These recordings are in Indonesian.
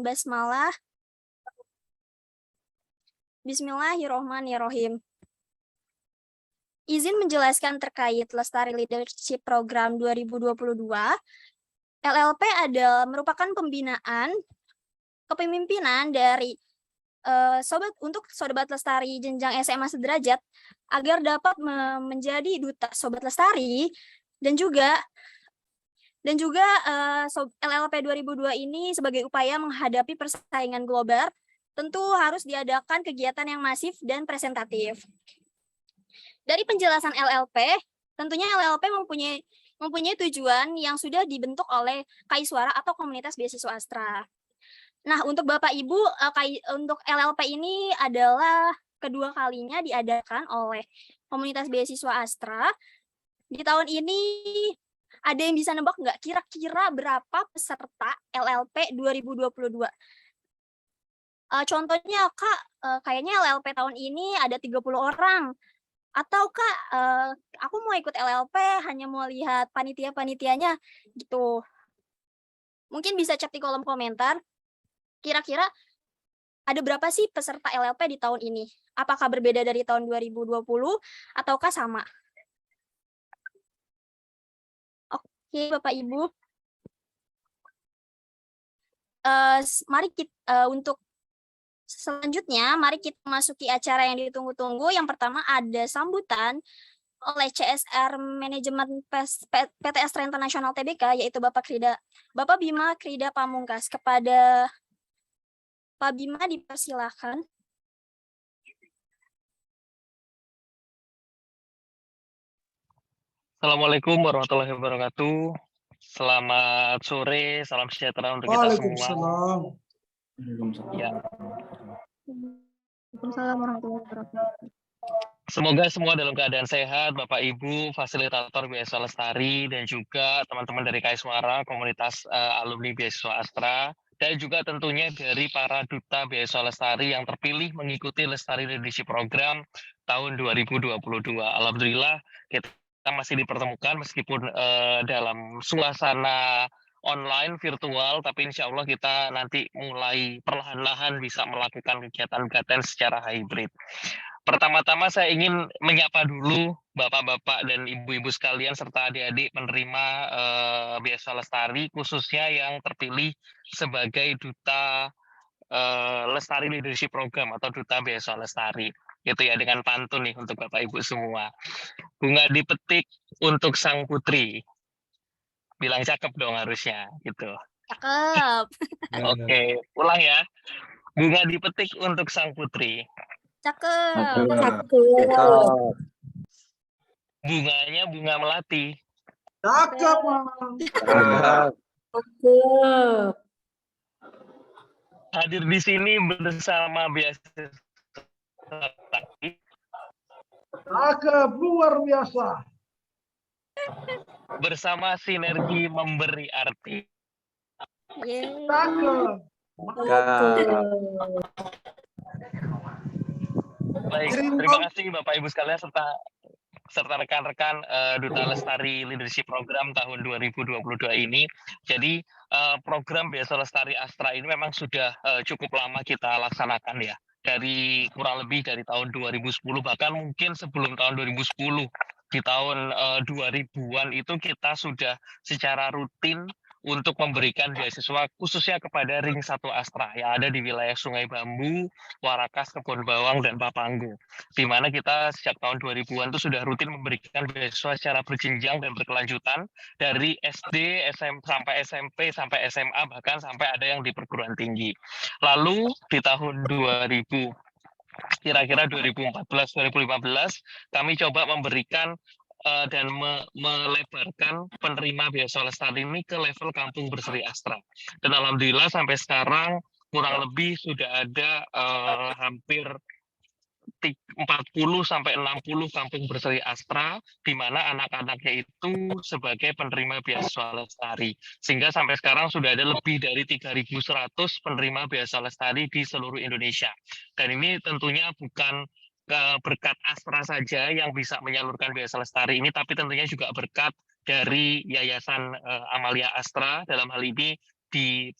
Basmalah. Bismillahirrohmanirrohim. Izin menjelaskan terkait Lestari Leadership Program 2022. LLP merupakan pembinaan kepemimpinan dari Sobat Lestari jenjang SMA sederajat agar dapat menjadi duta Sobat Lestari dan juga LLP 2002 ini sebagai upaya menghadapi persaingan global tentu harus diadakan kegiatan yang masif dan presentatif. Dari penjelasan LLP, tentunya LLP mempunyai tujuan yang sudah dibentuk oleh Kaiswara atau Komunitas Beasiswa Astra. Nah, untuk Bapak Ibu, untuk LLP ini adalah kedua kalinya diadakan oleh Komunitas Beasiswa Astra. Di tahun ini, ada yang bisa nebak nggak kira-kira berapa peserta LLP 2022? Contohnya, Kak, kayaknya LLP tahun ini ada 30 orang. Atau, Kak, aku mau ikut LLP, hanya mau lihat panitia-panitianya, gitu. Mungkin bisa chat di kolom komentar. Kira-kira ada berapa sih peserta LLP di tahun ini? Apakah berbeda dari tahun 2020 ataukah sama? Oke, Bapak Ibu. Mari kita untuk selanjutnya, mari kita masuki acara yang ditunggu-tunggu. Yang pertama ada sambutan oleh CSR Manajemen PT Astra International Tbk, yaitu Bapak Bima Krida Pamungkas. Kepada Pak Bima dipersilakan. Assalamualaikum warahmatullahi wabarakatuh. Selamat sore, salam sejahtera untuk kita semua. Ya. Waalaikumsalam warahmatullahi wabarakatuh. Semoga semua dalam keadaan sehat, Bapak Ibu, fasilitator Beasiswa Lestari, dan juga teman-teman dari Kaiswara, komunitas alumni Beasiswa Astra, dan juga tentunya dari para duta Beasiswa Lestari yang terpilih mengikuti Lestari Leadership Program tahun 2022. Alhamdulillah kita masih dipertemukan meskipun dalam suasana online virtual, tapi insya Allah kita nanti mulai perlahan-lahan bisa melakukan kegiatan-kegiatan secara hybrid. Pertama-tama saya ingin menyapa dulu Bapak-bapak dan Ibu-ibu sekalian serta adik-adik penerima Beasiswa Lestari, khususnya yang terpilih sebagai duta Lestari Leadership Program atau duta Beasiswa Lestari. Gitu ya, dengan pantun nih untuk Bapak Ibu semua. Bunga dipetik untuk sang putri. Bilang cakep dong harusnya, gitu. Cakep. Oke, ulang ya. Bunga dipetik untuk sang putri. Cakep. Cakep. Bunganya bunga melati. Cakep. Cakep. Hadir di sini bersama Beasiswa Cakep, luar biasa. bersama sinergi memberi arti. Cakep. Baik, terima kasih Bapak Ibu sekalian serta rekan-rekan Duta Lestari Leadership Program tahun 2022 ini. Jadi program Beasiswa Lestari Astra ini memang sudah cukup lama kita laksanakan ya. Dari kurang lebih dari tahun 2010, bahkan mungkin sebelum tahun 2010, di tahun 2000-an itu kita sudah secara rutin untuk memberikan beasiswa khususnya kepada Ring 1 Astra yang ada di wilayah Sungai Bambu, Warakas, Kebon Bawang, dan Papanggo. Di mana kita sejak tahun 2000-an itu sudah rutin memberikan beasiswa secara berjenjang dan berkelanjutan dari SD, sampai SMP, sampai SMA, bahkan sampai ada yang di perguruan tinggi. Lalu di tahun 2000, kira-kira 2014-2015, kami coba memberikan dan melebarkan penerima beasiswa Lestari ini ke level Kampung Berseri Astra. Dan alhamdulillah sampai sekarang kurang lebih sudah ada hampir 40 sampai 60 Kampung Berseri Astra, di mana anak-anaknya itu sebagai penerima beasiswa Lestari. Sehingga sampai sekarang sudah ada lebih dari 3.100 penerima beasiswa Lestari di seluruh Indonesia. Dan ini tentunya bukan berkat Astra saja yang bisa menyalurkan beasiswa Lestari ini, tapi tentunya juga berkat dari Yayasan Amalia Astra, dalam hal ini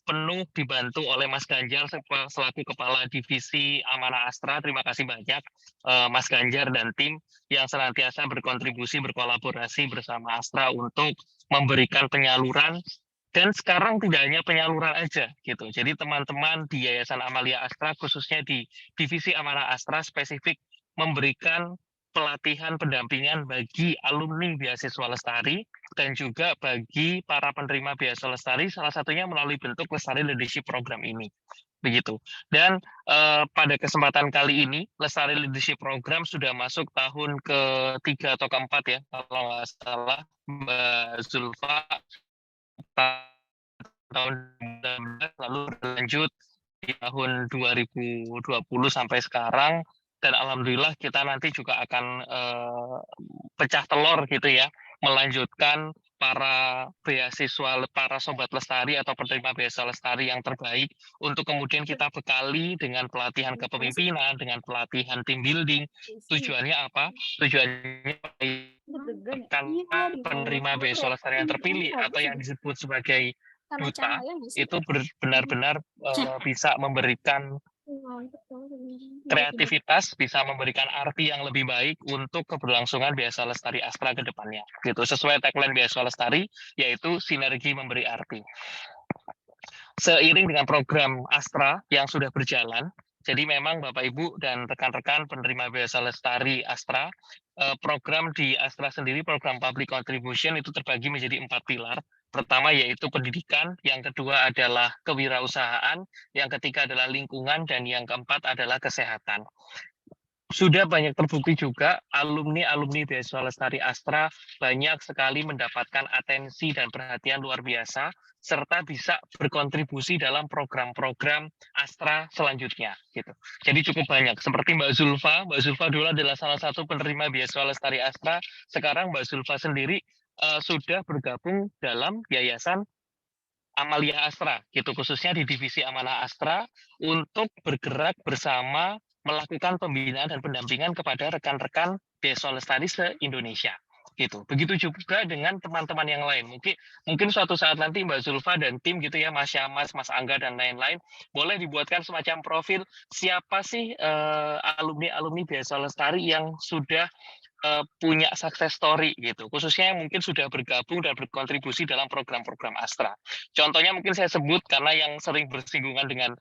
penuh dibantu oleh Mas Ganjar selaku Kepala Divisi Amanah Astra. Terima kasih banyak Mas Ganjar dan tim yang senantiasa berkontribusi, berkolaborasi bersama Astra untuk memberikan penyaluran. Dan sekarang tidak hanya penyaluran aja gitu. Jadi teman-teman di Yayasan Amalia Astra khususnya di Divisi Amanah Astra spesifik memberikan pelatihan pendampingan bagi alumni beasiswa lestari dan juga bagi para penerima beasiswa lestari, salah satunya melalui bentuk Lestari Leadership Program ini. Begitu. Dan pada kesempatan kali ini Lestari Leadership Program sudah masuk tahun ke-3 atau ke-4 ya, kalau nggak salah Mbak Zulfa tahun 2019, lalu berlanjut di tahun 2020 sampai sekarang, dan alhamdulillah kita nanti juga akan pecah telur gitu ya, melanjutkan para beasiswa, para sobat lestari atau penerima beasiswa lestari yang terbaik untuk kemudian kita bekali dengan pelatihan kepemimpinan, dengan pelatihan team building. Tujuannya apa? Tujuannya karena penerima beasiswa lestari yang terpilih atau yang disebut sebagai duta itu benar-benar bisa memberikan kreativitas, bisa memberikan arti yang lebih baik untuk keberlangsungan beasiswa lestari Astra ke depannya. Gitu, sesuai tagline beasiswa lestari, yaitu sinergi memberi arti. Seiring dengan program Astra yang sudah berjalan, jadi memang Bapak Ibu dan rekan-rekan penerima beasiswa lestari Astra, program di Astra sendiri, program public contribution itu terbagi menjadi 4 pilar. Pertama yaitu pendidikan, yang kedua adalah kewirausahaan, yang ketiga adalah lingkungan, dan yang keempat adalah kesehatan. Sudah banyak terbukti juga alumni beasiswa lestari Astra banyak sekali mendapatkan atensi dan perhatian luar biasa serta bisa berkontribusi dalam program-program Astra selanjutnya gitu. Jadi cukup banyak. Seperti Mbak Zulfa dulu adalah salah satu penerima beasiswa lestari Astra. Sekarang Mbak Zulfa sendiri sudah bergabung dalam Yayasan Amalia Astra, gitu, khususnya di Divisi Amanah Astra untuk bergerak bersama melakukan pembinaan dan pendampingan kepada rekan-rekan beasiswa lestari se-Indonesia. Gitu. Begitu juga dengan teman-teman yang lain. Mungkin suatu saat nanti Mbak Zulfa dan tim gitu ya, Mas Syamas, Mas Angga dan lain-lain, boleh dibuatkan semacam profil siapa sih alumni beasiswa lestari yang sudah punya success story gitu, khususnya yang mungkin sudah bergabung dan berkontribusi dalam program-program Astra. Contohnya mungkin saya sebut karena yang sering bersinggungan dengan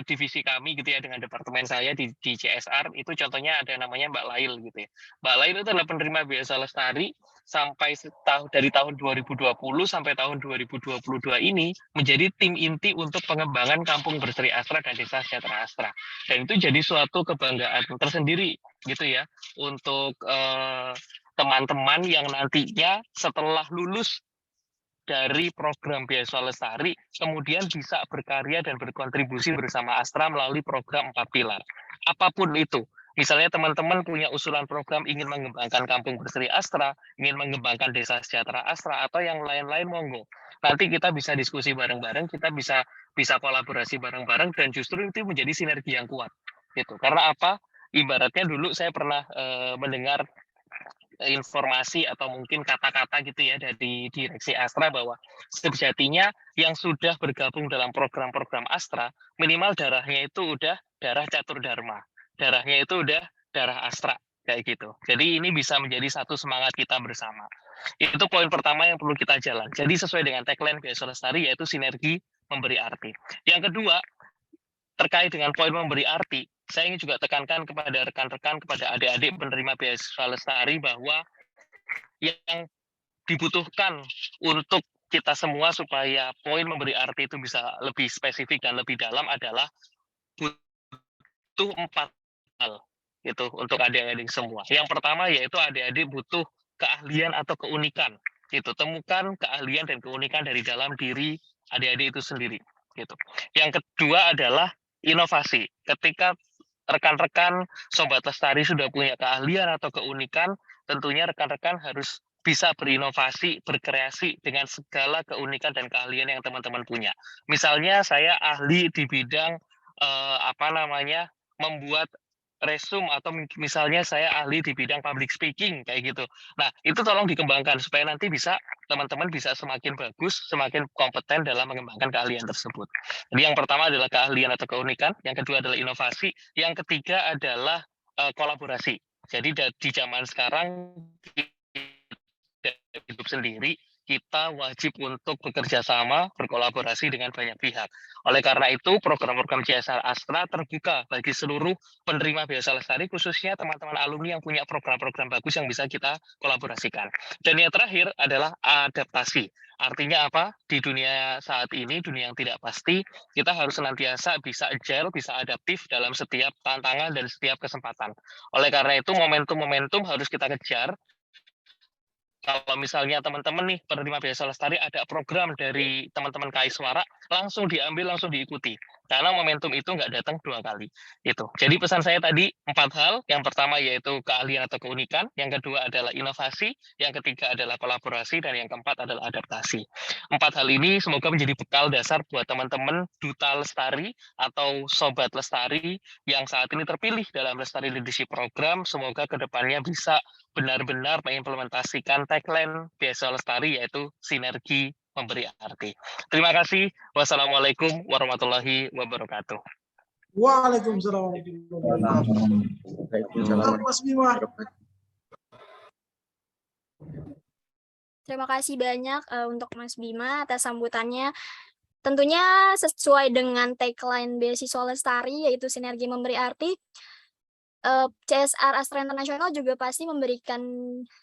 divisi kami gitu ya, dengan departemen saya di CSR, itu contohnya ada namanya Mbak Lail gitu ya. Mbak Lail itu adalah penerima beasiswa lestari sampai dari tahun 2020 sampai tahun 2022 ini menjadi tim inti untuk pengembangan Kampung Berseri Astra dan Desa Sejahtera Astra. Dan itu jadi suatu kebanggaan tersendiri gitu ya untuk teman-teman yang nantinya setelah lulus dari program beasiswa lestari kemudian bisa berkarya dan berkontribusi bersama Astra melalui program 4 pilar. Apapun itu, misalnya teman-teman punya usulan program ingin mengembangkan Kampung Berseri Astra, ingin mengembangkan Desa Sejahtera Astra atau yang lain-lain, monggo. Nanti kita bisa diskusi bareng-bareng, kita bisa kolaborasi bareng-bareng, dan justru itu menjadi sinergi yang kuat. Gitu. Karena apa? Ibaratnya dulu saya pernah mendengar informasi atau mungkin kata-kata gitu ya dari direksi Astra bahwa sejatinya yang sudah bergabung dalam program-program Astra minimal darahnya itu udah darah catur dharma, darahnya itu udah darah Astra kayak gitu. Jadi ini bisa menjadi satu semangat kita bersama. Itu poin pertama yang perlu kita jalan. Jadi sesuai dengan tagline beasiswa lestari yaitu sinergi memberi arti. Yang kedua, terkait dengan poin memberi arti, saya ingin juga tekankan kepada rekan-rekan, kepada adik-adik penerima beasiswa lestari bahwa yang dibutuhkan untuk kita semua supaya poin memberi arti itu bisa lebih spesifik dan lebih dalam adalah butuh 4 hal itu untuk adik-adik semua. Yang pertama yaitu adik-adik butuh keahlian atau keunikan. Itu temukan keahlian dan keunikan dari dalam diri adik-adik itu sendiri. Gitu. Yang kedua adalah inovasi. Ketika rekan-rekan sobat lestari sudah punya keahlian atau keunikan, tentunya rekan-rekan harus bisa berinovasi, berkreasi dengan segala keunikan dan keahlian yang teman-teman punya. Misalnya saya ahli di bidang membuat resume atau misalnya saya ahli di bidang public speaking kayak gitu. Nah, itu tolong dikembangkan supaya nanti bisa teman-teman bisa semakin bagus, semakin kompeten dalam mengembangkan keahlian tersebut. Jadi yang pertama adalah keahlian atau keunikan, yang kedua adalah inovasi, yang ketiga adalah kolaborasi. Jadi di zaman sekarang hidup sendiri, kita wajib untuk bekerja sama, berkolaborasi dengan banyak pihak. Oleh karena itu, program-program CSR Astra terbuka bagi seluruh penerima beasiswa lestari, khususnya teman-teman alumni yang punya program-program bagus yang bisa kita kolaborasikan. Dan yang terakhir adalah adaptasi. Artinya apa? Di dunia saat ini, dunia yang tidak pasti, kita harus senantiasa bisa agile, bisa adaptif dalam setiap tantangan dan setiap kesempatan. Oleh karena itu, momentum-momentum harus kita kejar. Kalau misalnya teman-teman nih penerima beasiswa lestari ada program dari teman-teman KAI Suara, langsung diambil, langsung diikuti. Karena momentum itu nggak datang 2 kali. Itu. Jadi pesan saya tadi 4 hal. Yang pertama yaitu keahlian atau keunikan, yang kedua adalah inovasi, yang ketiga adalah kolaborasi, dan yang keempat adalah adaptasi. 4 hal ini semoga menjadi bekal dasar buat teman-teman duta lestari atau sobat lestari yang saat ini terpilih dalam Lestari Leadership Program. Semoga kedepannya bisa benar-benar mengimplementasikan tagline beasiswa lestari, yaitu sinergi memberi arti. Terima kasih. Wassalamualaikum warahmatullahi wabarakatuh. Waalaikumsalam warahmatullahi wabarakatuh. Mas Bima. Terima kasih banyak untuk Mas Bima atas sambutannya. Tentunya sesuai dengan tagline beasiswa lestari, yaitu sinergi memberi arti. CSR Astra Internasional juga pasti memberikan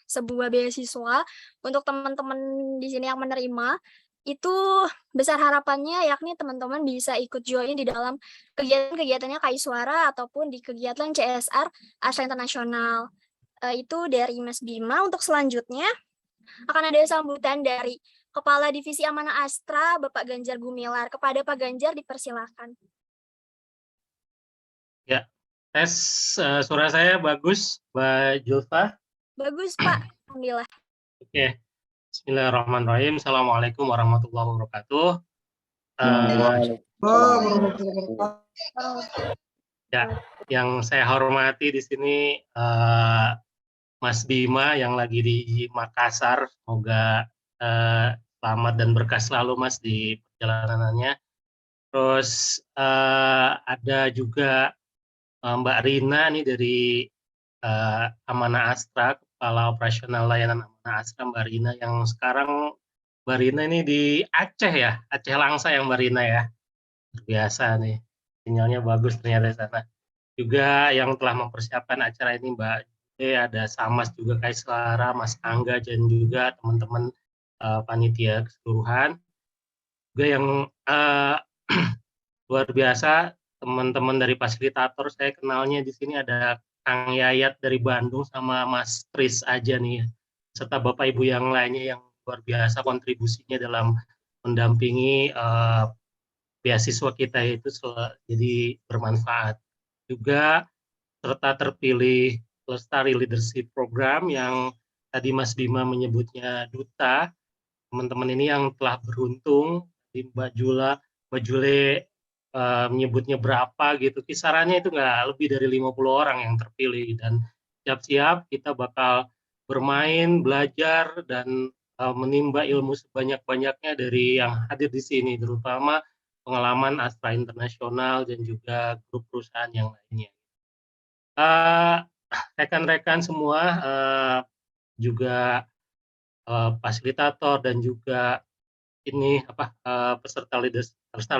sebuah beasiswa untuk teman-teman di sini yang menerima. Itu besar harapannya yakni teman-teman bisa ikut join di dalam kegiatan-kegiatannya KAI Suara ataupun di kegiatan CSR Astra Internasional. Itu dari Mas Bima. Untuk selanjutnya akan ada sambutan dari Kepala Divisi Amanah Astra, Bapak Ganjar Gumilar. Kepada Pak Ganjar dipersilakan. Ya, tes suara saya bagus, Mbak Julfa? Bagus, Pak. Alhamdulillah. Oke, bismillahirrahmanirrahim. Assalamualaikum warahmatullahi wabarakatuh. Ya, yang saya hormati di sini Mas Bima yang lagi di Makassar. Semoga selamat dan berkah selalu Mas di perjalanannya. Terus ada juga Mbak Rina nih dari Amanah Astra, Kepala Operasional Layanan Amanah Astra, Mbak Rina, yang sekarang Mbak Rina ini di Aceh ya, Aceh Langsa yang Mbak Rina ya. Biasa nih, sinyalnya bagus ternyata di sana. Juga yang telah mempersiapkan acara ini Mbak ada Samas juga KAI Suara, Mas Angga, dan juga teman-teman panitia keseluruhan. Juga yang luar biasa, teman-teman dari fasilitator, saya kenalnya di sini ada Kang Yayat dari Bandung sama Mas Tris aja nih, serta Bapak Ibu yang lainnya yang luar biasa kontribusinya dalam mendampingi beasiswa kita itu jadi bermanfaat. Juga serta terpilih Lestari Leadership Program yang tadi Mas Bima menyebutnya duta, teman-teman ini yang telah beruntung, Mbak Jule menyebutnya berapa gitu, kisarannya itu nggak lebih dari 50 orang yang terpilih, dan siap-siap kita bakal bermain, belajar, dan menimba ilmu sebanyak-banyaknya dari yang hadir di sini, terutama pengalaman Astra Internasional dan juga grup perusahaan yang lainnya. Rekan-rekan semua, juga fasilitator dan juga ini peserta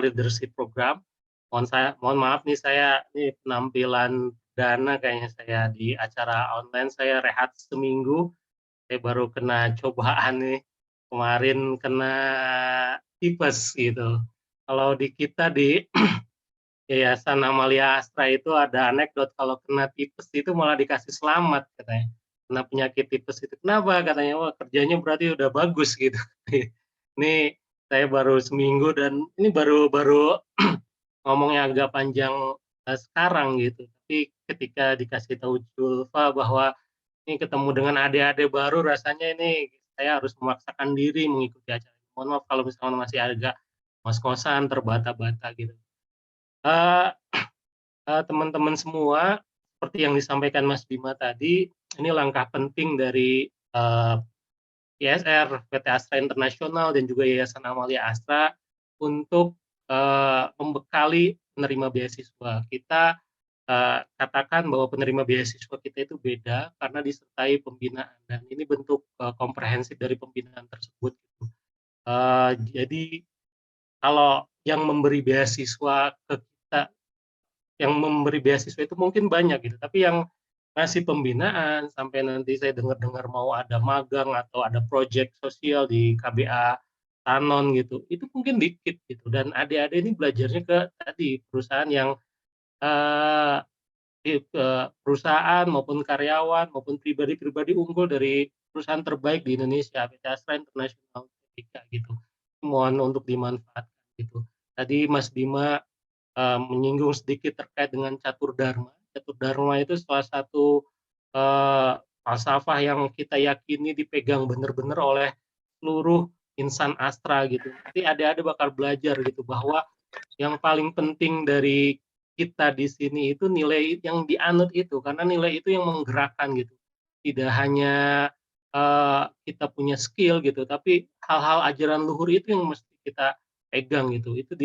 leadership program. Mohon maaf nih, saya ini penampilan dana kayaknya saya di acara online, saya rehat seminggu, saya baru kena cobaan nih, kemarin kena tipes gitu. Kalau di kita di Yayasan Amalia Astra itu ada anekdot, kalau kena tipes itu malah dikasih selamat katanya. Kena penyakit tipes itu kenapa katanya, wah kerjanya berarti udah bagus gitu. Ini saya baru seminggu dan ini baru ngomongnya agak panjang sekarang gitu. Tapi ketika dikasih tahu Julfa bahwa ini ketemu dengan adik-adik baru, rasanya ini saya harus memaksakan diri mengikuti acara. Mohon maaf kalau misalnya masih agak ngos-ngosan, terbata-bata gitu. Teman-teman semua, seperti yang disampaikan Mas Bima tadi, ini langkah penting dari ISR, PT Astra Internasional, dan juga Yayasan Amalia Astra untuk membekali penerima beasiswa. Kita katakan bahwa penerima beasiswa kita itu beda karena disertai pembinaan, dan ini bentuk komprehensif dari pembinaan tersebut. Jadi kalau yang memberi beasiswa ke kita, yang memberi beasiswa itu mungkin banyak gitu, tapi yang ngasih pembinaan sampai nanti saya dengar-dengar mau ada magang atau ada proyek sosial di KBA Tanon gitu, itu mungkin dikit gitu. Dan adik-adik ini belajarnya ke tadi perusahaan yang perusahaan maupun karyawan maupun pribadi-pribadi unggul dari perusahaan terbaik di Indonesia, PT Astra Internasional gitu. Mohon untuk dimanfaatkan gitu. Tadi Mas Bima menyinggung sedikit terkait dengan catur dharma. Catur dharma itu salah satu falsafah yang kita yakini dipegang benar-benar oleh seluruh insan Astra gitu. Nanti adik-adik bakal belajar gitu bahwa yang paling penting dari kita di sini itu nilai yang dianut itu, karena nilai itu yang menggerakkan gitu. Tidak hanya kita punya skill gitu, tapi hal-hal ajaran luhur itu yang mesti kita pegang gitu. Itu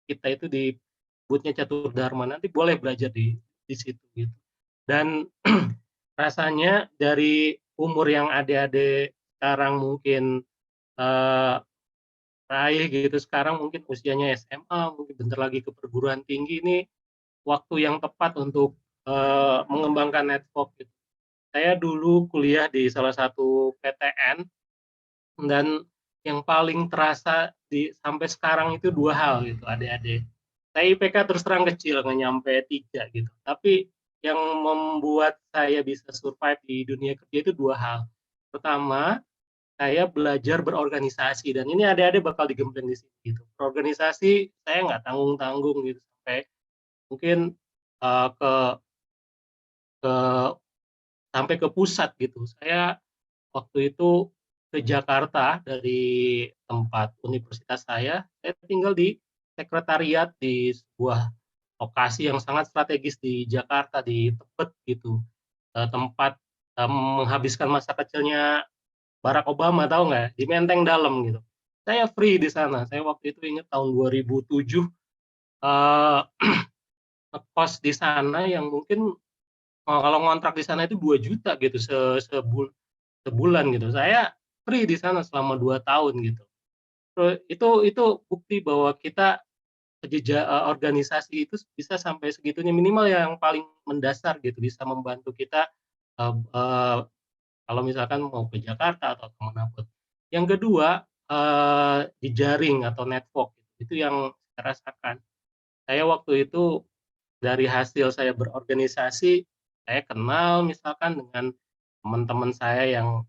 kita itu disebutnya catur dharma. Nanti boleh belajar di situ gitu. Dan rasanya dari umur yang adik-adik sekarang mungkin raih gitu, sekarang mungkin usianya SMA, mungkin bentar lagi ke perguruan tinggi, ini waktu yang tepat untuk mengembangkan network gitu. Saya dulu kuliah di salah satu PTN, dan yang paling terasa sampai sekarang itu dua hal gitu, adik-adik. Saya IPK terus terang kecil, nggak nyampe 3 gitu. Tapi yang membuat saya bisa survive di dunia kerja itu dua hal. Pertama, saya belajar berorganisasi, dan ini adik-adik bakal digembleng di sini gitu. Berorganisasi saya nggak tanggung-tanggung gitu, sampai mungkin ke sampai ke pusat gitu. Saya waktu itu ke Jakarta dari tempat universitas saya tinggal di sekretariat di sebuah lokasi yang sangat strategis di Jakarta, di Tebet gitu, tempat menghabiskan masa kecilnya Barack Obama, tahu nggak? Di Menteng Dalam gitu. Saya free di sana. Saya waktu itu ingat tahun 2007 ngekos di sana yang mungkin kalau ngontrak di sana itu 2 juta gitu sebulan gitu. Saya free di sana selama 2 tahun gitu. Itu bukti bahwa kita organisasi itu bisa sampai segitunya, minimal yang paling mendasar gitu, bisa membantu kita kalau misalkan mau ke Jakarta atau kemana pun. Yang kedua, jejaring atau network, itu yang saya rasakan. Saya waktu itu dari hasil saya berorganisasi, saya kenal misalkan dengan teman-teman saya yang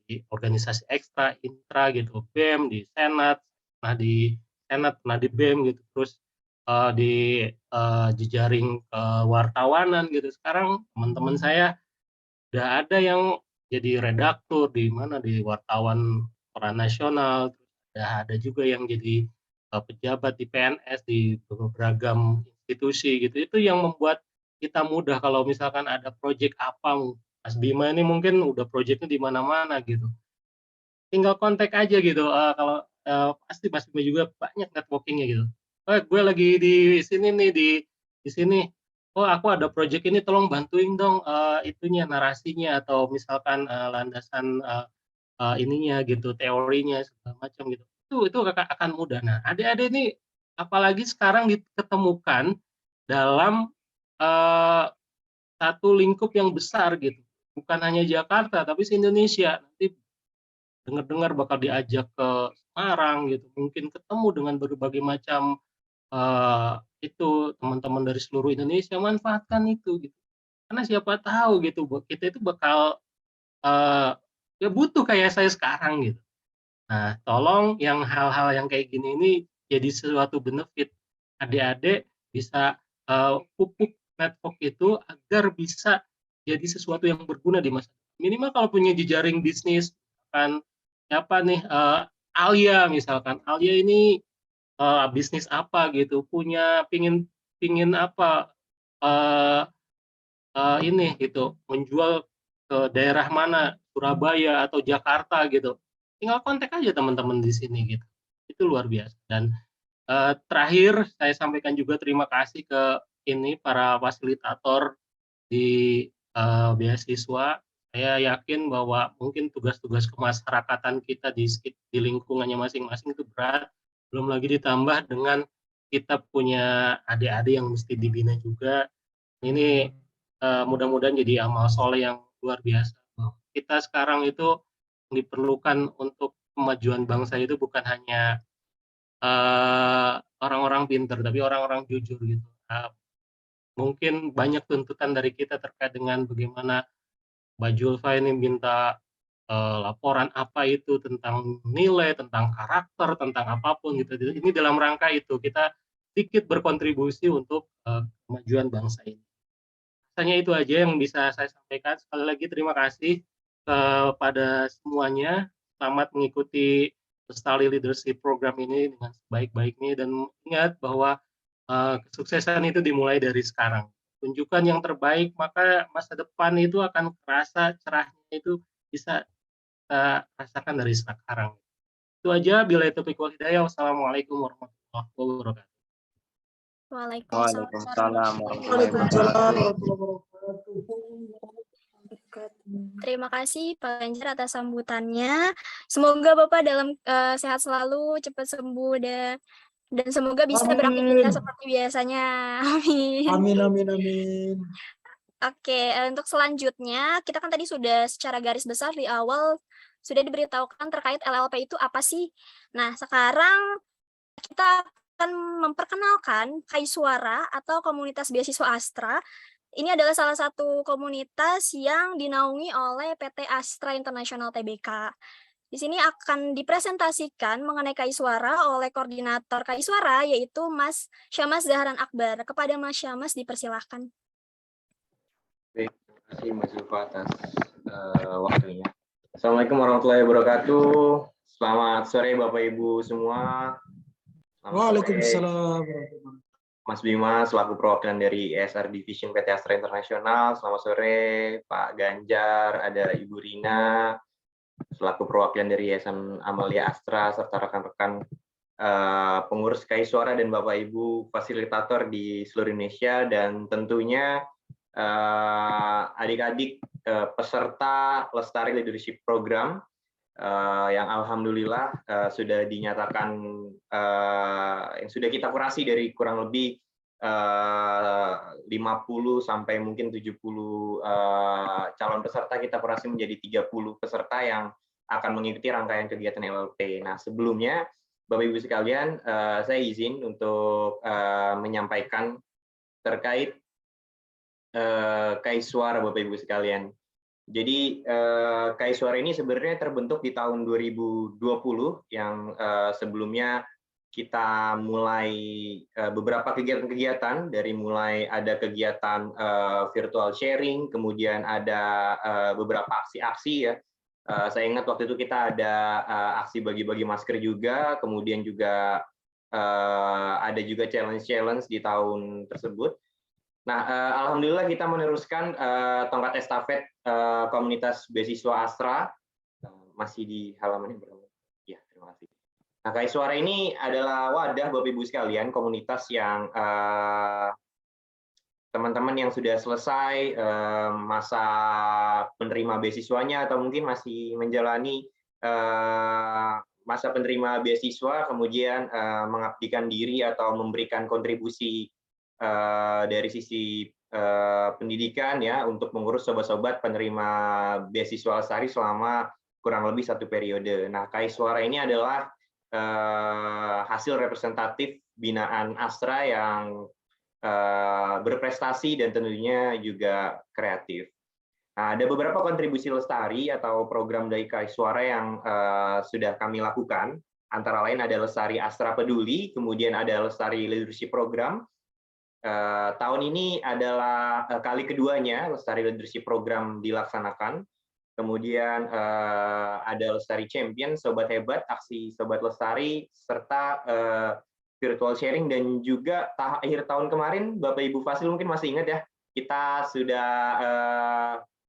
di organisasi ekstra, intra gitu, BEM, di Senat, pernah di BEM gitu, terus di jejaring kewartawanan gitu. Sekarang teman-teman saya udah ada yang jadi redaktur di mana, di Wartawan Koran Nasional, ada juga yang jadi pejabat di PNS di beragam institusi gitu. Itu yang membuat kita mudah kalau misalkan ada proyek apa, Mas Bima ini mungkin udah proyeknya di mana-mana gitu. Tinggal kontak aja gitu. Kalau pasti Mas Bima juga banyak networkingnya gitu. Gue lagi di sini nih, di sini. Oh, aku ada proyek ini, tolong bantuin dong itunya, narasinya, atau misalkan landasan ininya gitu, teorinya segala macam gitu. Itu akan mudah. Nah, adik-adik ini apalagi sekarang diketemukan dalam satu lingkup yang besar gitu. Bukan hanya Jakarta, tapi se-Indonesia. Nanti dengar-dengar bakal diajak ke Semarang gitu. Mungkin ketemu dengan berbagai macam itu teman-teman dari seluruh Indonesia. Manfaatkan itu gitu. Karena siapa tahu gitu, kita itu bakal ya butuh kayak saya sekarang gitu. Nah, tolong yang hal-hal yang kayak gini ini jadi sesuatu benefit. Adik-adik bisa pupuk network itu agar bisa jadi sesuatu yang berguna di masa depan. Minimal kalau punya jejaring bisnis, kan siapa nih, Alia misalkan. Alia ini bisnis apa gitu, pingin apa, ini gitu, menjual ke daerah mana, Surabaya atau Jakarta gitu. Tinggal kontak aja teman-teman di sini gitu. Itu luar biasa. Dan terakhir saya sampaikan juga terima kasih ke ini para fasilitator di beasiswa. Saya yakin bahwa mungkin tugas-tugas kemasyarakatan kita di lingkungannya masing-masing itu berat, belum lagi ditambah dengan kita punya adik-adik yang mesti dibina juga. Ini mudah-mudahan jadi amal soleh yang luar biasa. Kita sekarang itu diperlukan untuk kemajuan bangsa itu bukan hanya orang-orang pintar, tapi orang-orang jujur gitu. Mungkin banyak tuntutan dari kita terkait dengan bagaimana Mbak Julfa ini minta laporan apa itu tentang nilai, tentang karakter, tentang apapun gitu. Ini dalam rangka itu kita sedikit berkontribusi untuk kemajuan bangsa ini. Rasanya itu aja yang bisa saya sampaikan. Sekali lagi terima kasih kepada semuanya. Selamat mengikuti Lestari Leadership Program ini dengan sebaik-baiknya, dan ingat bahwa kesuksesan itu dimulai dari sekarang. Tunjukkan yang terbaik, maka masa depan itu akan terasa cerahnya itu bisa kita rasakan dari sekarang. Itu aja. Billahi taufiq wal hidayah. Wassalamualaikum warahmatullahi wabarakatuh. Waalaikumsalam. Waalaikumsalam warahmatullahi wabarakatuh. Terima kasih Pak Ganjar atas sambutannya. Semoga Bapak dalam sehat selalu, cepat sembuh dan semoga bisa beraktivitas seperti biasanya. Amin. Amin, amin, amin. Oke, untuk selanjutnya kita kan tadi sudah secara garis besar di awal sudah diberitahukan terkait LLP itu apa sih. Nah, sekarang kita akan memperkenalkan KAI Suara atau Komunitas Beasiswa Astra. Ini adalah salah satu komunitas yang dinaungi oleh PT Astra International Tbk. Di sini akan dipresentasikan mengenai KAI Suara oleh koordinator KAI Suara, yaitu Mas Syamas Zahran Akbar. Kepada Mas Syamas dipersilahkan. Baik, terima kasih Mbak Zulfa atas waktunya. Assalamualaikum warahmatullahi wabarakatuh. Selamat sore Bapak Ibu semua. Waalaikumsalam. Mas Bima selaku perwakilan dari ESR Division PT Astra International. Selamat sore Pak Ganjar, ada Ibu Rina selaku perwakilan dari Yayasan Amalia Astra serta rekan-rekan pengurus KAI Suara dan Bapak Ibu fasilitator di seluruh Indonesia, dan tentunya adik-adik peserta Lestari Leadership Program yang alhamdulillah sudah dinyatakan yang sudah kita kurasi dari kurang lebih 50 sampai mungkin 70 calon peserta. Kita kurasi menjadi 30 peserta yang akan mengikuti rangkaian kegiatan LLP. Nah, sebelumnya Bapak Ibu sekalian, saya izin untuk menyampaikan terkait KAI Suara Bapak Ibu sekalian. Jadi KAI Suara ini sebenarnya terbentuk di tahun 2020, yang sebelumnya kita mulai beberapa kegiatan-kegiatan, dari mulai ada kegiatan virtual sharing, kemudian ada beberapa aksi-aksi ya. Saya ingat waktu itu kita ada aksi bagi-bagi masker juga, kemudian juga ada juga challenge-challenge di tahun tersebut. Nah, alhamdulillah kita meneruskan tongkat estafet komunitas beasiswa Astra, masih di halaman yang berapa? Ya, terima kasih. Nah, KAI Suara ini adalah wadah Bapak Ibu sekalian, komunitas yang teman-teman yang sudah selesai masa penerima beasiswanya atau mungkin masih menjalani masa penerima beasiswa, kemudian mengabdikan diri atau memberikan kontribusi dari sisi pendidikan ya untuk mengurus sobat-sobat penerima beasiswa Lestari selama kurang lebih 1 periode. Nah, KAI Suara ini adalah hasil representatif binaan Astra yang berprestasi dan tentunya juga kreatif. Nah, ada beberapa kontribusi Lestari atau program dari KAI Suara yang sudah kami lakukan. Antara lain ada Lestari Astra Peduli, kemudian ada Lestari Leadership Program. Tahun ini adalah kali keduanya Lestari Leadership Program dilaksanakan. Kemudian ada Lestari Champion, Sobat Hebat, aksi Sobat Lestari, serta virtual sharing, dan juga akhir tahun kemarin Bapak Ibu Fasil mungkin masih ingat ya, kita sudah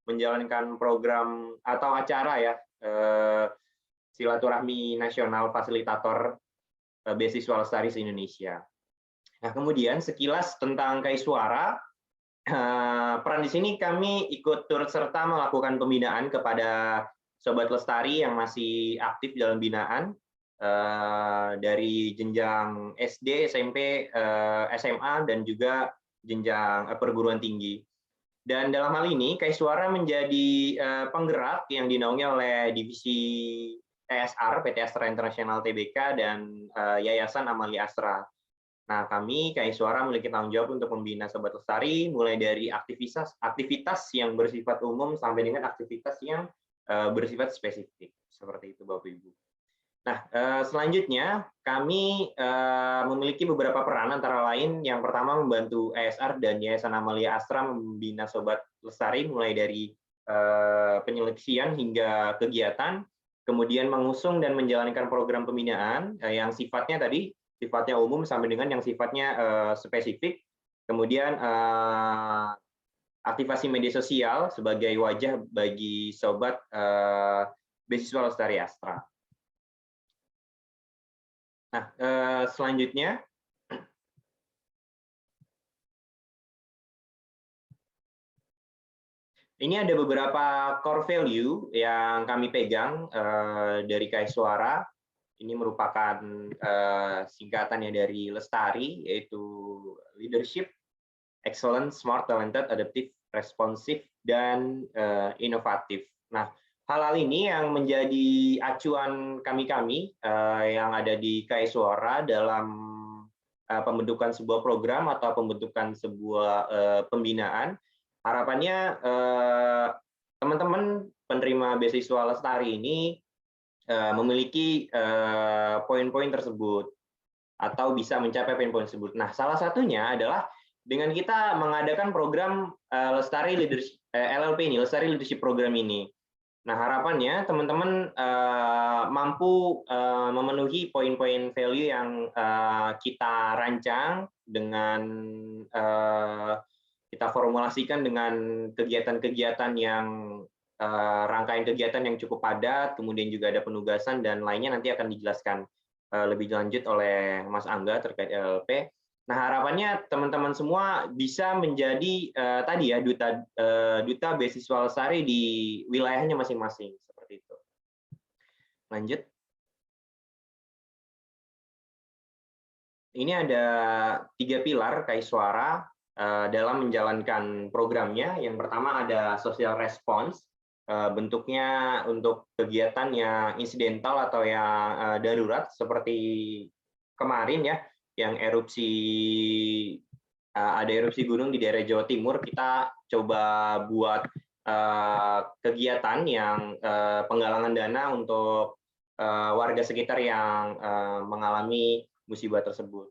menjalankan program atau acara ya, silaturahmi nasional fasilitator beasiswa lestari se-Indonesia. Nah, kemudian sekilas tentang KAI Suara, peran di sini kami ikut turut serta melakukan pembinaan kepada Sobat Lestari yang masih aktif dalam binaan, dari jenjang SD, SMP, SMA, dan juga jenjang perguruan tinggi. Dan dalam hal ini, KAI Suara menjadi penggerak yang dinaungi oleh divisi ESR, PT Astra International Tbk, dan Yayasan Amalia Astra. Nah, kami KAI Suara memiliki tanggung jawab untuk membina Sobat Lestari, mulai dari aktivitas yang bersifat umum sampai dengan aktivitas yang bersifat spesifik. Seperti itu, Bapak Ibu. Nah, selanjutnya kami memiliki beberapa peran, antara lain yang pertama membantu ESR dan Yayasan Amalia Astra membina Sobat Lestari mulai dari penyeleksian hingga kegiatan, kemudian mengusung dan menjalankan program pembinaan yang sifatnya umum sampai dengan yang sifatnya spesifik, kemudian aktivasi media sosial sebagai wajah bagi Sobat beasiswa Lestari Astra. Nah, selanjutnya, ini ada beberapa core value yang kami pegang dari KAI Suara. Ini merupakan singkatannya dari Lestari, yaitu leadership, excellent, smart, talented, adaptive, responsive, dan inovatif. Nah, hal-hal ini yang menjadi acuan kami yang ada di KAI Suara dalam pembentukan sebuah program atau pembentukan sebuah pembinaan. Harapannya teman-teman penerima beasiswa Lestari ini memiliki poin-poin tersebut atau bisa mencapai poin-poin tersebut. Nah, salah satunya adalah dengan kita mengadakan program Lestari Leadership LLP ini, Lestari Leadership Program ini. Nah, harapannya teman-teman mampu memenuhi poin-poin value yang kita rancang dengan kita formulasikan dengan kegiatan-kegiatan yang rangkaian kegiatan yang cukup padat, kemudian juga ada penugasan dan lainnya nanti akan dijelaskan lebih lanjut oleh Mas Angga terkait LLP. Nah, harapannya teman-teman semua bisa menjadi tadi ya duta beasiswa Lestari di wilayahnya masing-masing, seperti itu. Lanjut. Ini ada 3 pilar KAI Suara dalam menjalankan programnya. Yang pertama ada social response, bentuknya untuk kegiatan yang insidental atau yang darurat seperti kemarin ya, yang ada erupsi gunung di daerah Jawa Timur. Kita coba buat kegiatan yang penggalangan dana untuk warga sekitar yang mengalami musibah tersebut.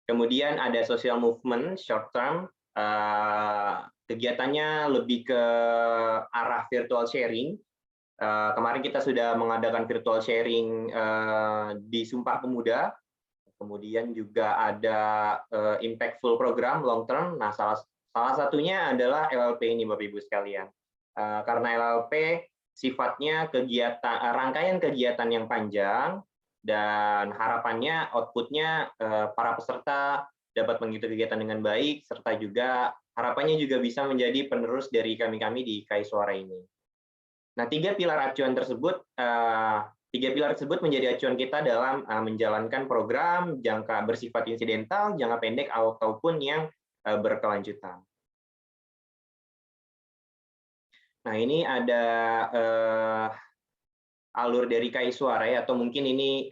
Kemudian ada social movement short term, kegiatannya lebih ke arah virtual sharing. Kemarin kita sudah mengadakan virtual sharing di Sumpah Pemuda. Kemudian juga ada impactful program long term. Nah, salah satunya adalah LLP ini, Bapak Ibu sekalian. Karena LLP sifatnya rangkaian kegiatan yang panjang dan harapannya outputnya para peserta dapat mengikuti kegiatan dengan baik, serta juga harapannya juga bisa menjadi penerus dari kami di KAI Suara ini. Nah, 3 pilar acuan tersebut menjadi acuan kita dalam menjalankan program jangka bersifat insidental, jangka pendek, ataupun yang berkelanjutan. Nah, ini ada alur dari KAI Suara ya, atau mungkin ini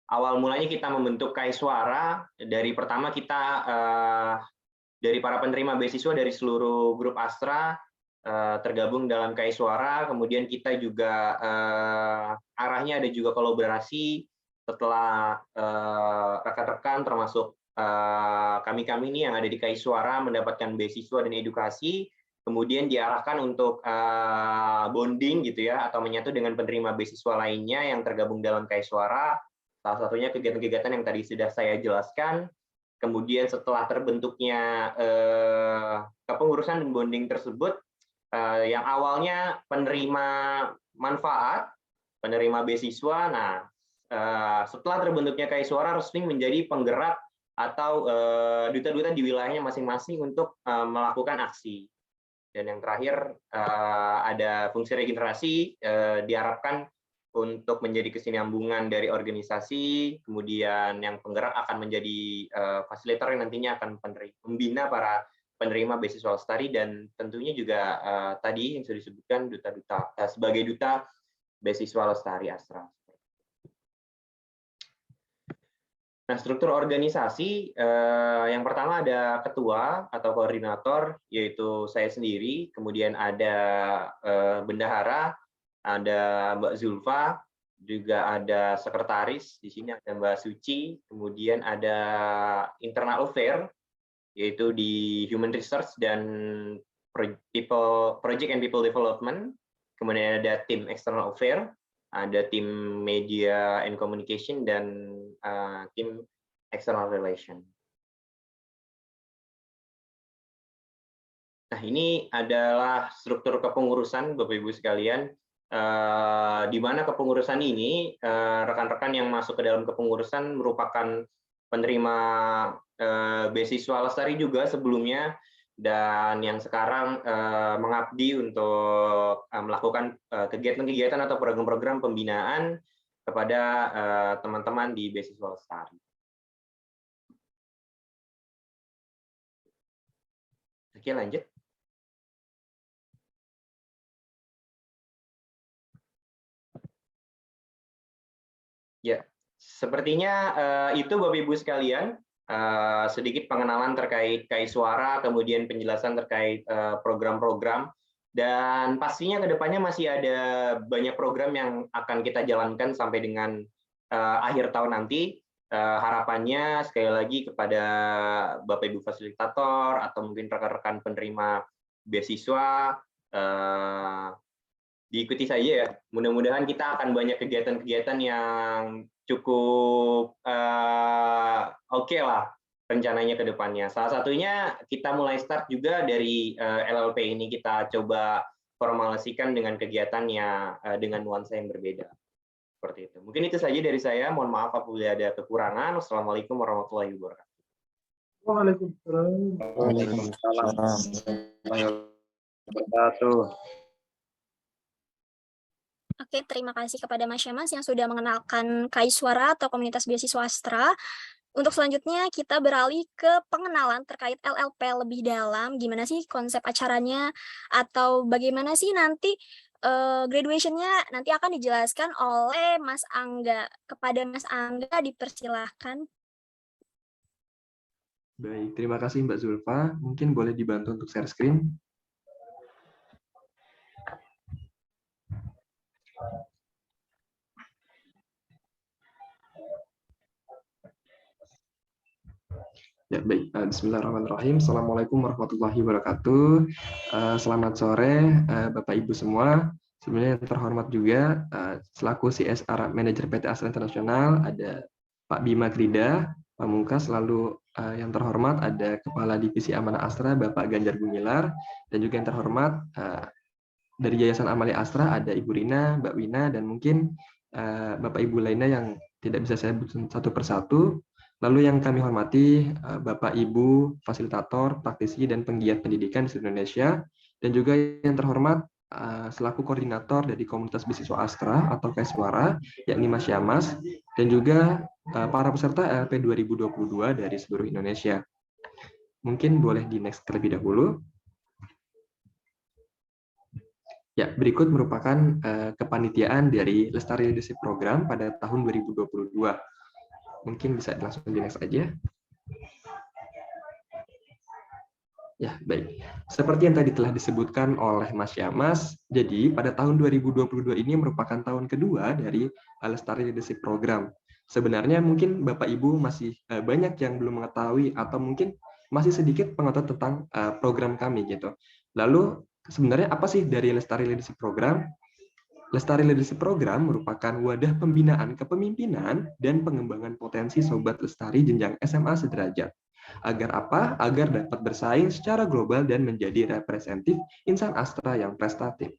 awal mulanya kita membentuk KAI Suara. Dari pertama kita dari para penerima beasiswa dari seluruh grup Astra tergabung dalam KAI Suara, kemudian kita juga arahnya ada juga kolaborasi setelah rekan-rekan termasuk kami ini yang ada di KAI Suara mendapatkan beasiswa dan edukasi, kemudian diarahkan untuk bonding gitu ya, atau menyatu dengan penerima beasiswa lainnya yang tergabung dalam KAI Suara. Salah satunya kegiatan-kegiatan yang tadi sudah saya jelaskan. kemudian setelah terbentuknya kepengurusan dan bonding tersebut, yang awalnya penerima manfaat, penerima beasiswa, nah setelah terbentuknya KAI Suara resmi menjadi penggerak atau duta-duta di wilayahnya masing-masing untuk melakukan aksi. Dan yang terakhir ada fungsi regenerasi, diharapkan untuk menjadi kesinambungan dari organisasi, kemudian yang penggerak akan menjadi fasilitator yang nantinya akan membina para penerima beasiswa lestari, dan tentunya juga tadi yang sudah disebutkan duta-duta sebagai duta beasiswa lestari Astra. Nah, struktur organisasi yang pertama ada ketua atau koordinator, yaitu saya sendiri, kemudian ada bendahara, ada Mbak Zulfa, juga ada sekretaris, di sini ada Mbak Suci, kemudian ada internal affair, yaitu di human resource dan project and people development, kemudian ada tim external affair, ada tim media and communication, dan tim external relation. Nah, ini adalah struktur kepengurusan, Bapak Ibu sekalian, di mana kepengurusan ini, rekan-rekan yang masuk ke dalam kepengurusan merupakan penerima beasiswa lestari juga sebelumnya, dan yang sekarang mengabdi untuk melakukan kegiatan-kegiatan atau program-program pembinaan kepada teman-teman di beasiswa lestari. Oke, lanjut. Ya, sepertinya itu Bapak Ibu sekalian, sedikit pengenalan terkait KAI Suara, kemudian penjelasan terkait program-program, dan pastinya ke depannya masih ada banyak program yang akan kita jalankan sampai dengan akhir tahun nanti. Harapannya sekali lagi kepada Bapak Ibu fasilitator atau mungkin rekan-rekan penerima beasiswa, diikuti saja ya. Mudah-mudahan kita akan banyak kegiatan-kegiatan yang cukup oke lah rencananya ke depannya. Salah satunya kita mulai start juga dari LLP ini, kita coba formalisasikan dengan kegiatannya dengan nuansa yang berbeda. Seperti itu. Mungkin itu saja dari saya. Mohon maaf apabila ada kekurangan. Wassalamualaikum warahmatullahi wabarakatuh. Waalaikumsalam. Waalaikumsalam warahmatullahi wabarakatuh. Oke, terima kasih kepada Mas Syamas yang sudah mengenalkan KAI Suara atau Komunitas Beasiswa Astra. Untuk selanjutnya kita beralih ke pengenalan terkait LLP lebih dalam. Gimana sih konsep acaranya atau bagaimana sih nanti graduation-nya nanti akan dijelaskan oleh Mas Angga. Kepada Mas Angga dipersilahkan. Baik, terima kasih Mbak Zulfa. Mungkin boleh dibantu untuk share screen. Ya, baik. Bismillahirrahmanirrahim. Assalamualaikum warahmatullahi wabarakatuh. Selamat sore, Bapak Ibu semua. Sebenarnya yang terhormat juga, selaku CSR Manager PT Astra Internasional, ada Pak Bima Grida Pamungkas, lalu yang terhormat ada Kepala Divisi Amanah Astra, Bapak Ganjar Gumilar, dan juga yang terhormat dari Yayasan Amalia Astra, ada Ibu Rina, Mbak Wina, dan mungkin Bapak Ibu lainnya yang tidak bisa saya sebut satu persatu. Lalu yang kami hormati Bapak Ibu fasilitator, praktisi, dan penggiat pendidikan di seluruh Indonesia, dan juga yang terhormat selaku koordinator dari Komunitas Beasiswa Astra atau KAI Suara, yakni Mas Syamas, dan juga para peserta LLP 2022 dari seluruh Indonesia. Mungkin boleh di next terlebih dahulu. Ya, berikut merupakan kepanitiaan dari Lestari Leadership Program pada tahun 2022. Mungkin bisa langsung di next aja. Ya, baik. Seperti yang tadi telah disebutkan oleh Mas Syamas, jadi pada tahun 2022 ini merupakan tahun kedua dari Lestari Leadership Program. Sebenarnya mungkin Bapak Ibu masih banyak yang belum mengetahui atau mungkin masih sedikit pengetahuan tentang program kami gitu. Lalu sebenarnya apa sih dari Lestari Leadership Program? Lestari Leadership Program merupakan wadah pembinaan kepemimpinan dan pengembangan potensi Sobat Lestari jenjang SMA sederajat. Agar apa? Agar dapat bersaing secara global dan menjadi representatif insan astra yang prestatif.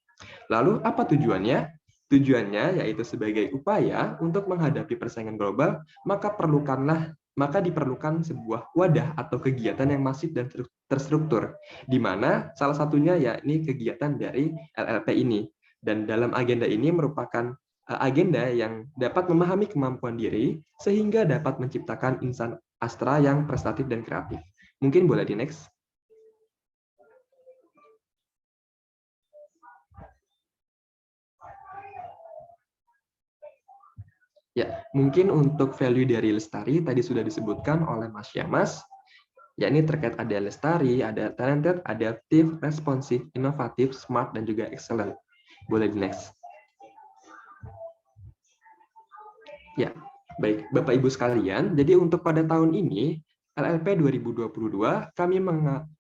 Lalu apa tujuannya? Tujuannya yaitu sebagai upaya untuk menghadapi persaingan global, maka diperlukan sebuah wadah atau kegiatan yang masif dan terstruktur, di mana salah satunya yakni kegiatan dari LLP ini. Dan dalam agenda ini merupakan agenda yang dapat memahami kemampuan diri sehingga dapat menciptakan insan astra yang prestatif dan kreatif. Mungkin boleh di next. Ya, mungkin untuk value dari Lestari tadi sudah disebutkan oleh Mas Yamas, yakni terkait ada Lestari, ada talented, adaptive, responsif, inovatif, smart, dan juga excellent. Boleh di next. Ya, baik Bapak Ibu sekalian, jadi untuk pada tahun ini, LLP 2022, kami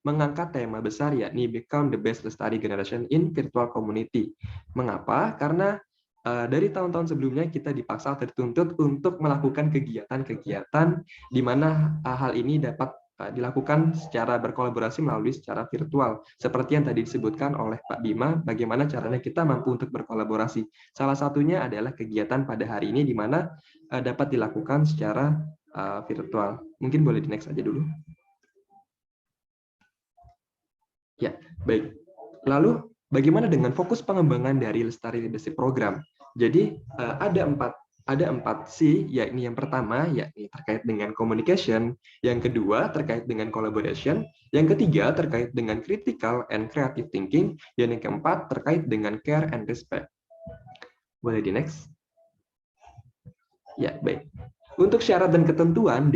mengangkat tema besar yakni Become the Best Lestari Generation in Virtual Community. Mengapa? Karena dari tahun-tahun sebelumnya kita dipaksa tertuntut untuk melakukan kegiatan-kegiatan di mana hal ini dapat dilakukan secara berkolaborasi melalui secara virtual. Seperti yang tadi disebutkan oleh Pak Bima, bagaimana caranya kita mampu untuk berkolaborasi. Salah satunya adalah kegiatan pada hari ini di mana dapat dilakukan secara virtual. Mungkin boleh di next aja dulu. Ya, baik. Lalu bagaimana dengan fokus pengembangan dari Lestari Leadership Program? Jadi ada empat C, yakni yang pertama yakni terkait dengan communication, yang kedua terkait dengan collaboration, yang ketiga terkait dengan critical and creative thinking, dan yang keempat terkait dengan care and respect. Boleh di next? Ya, baik. Untuk syarat dan ketentuan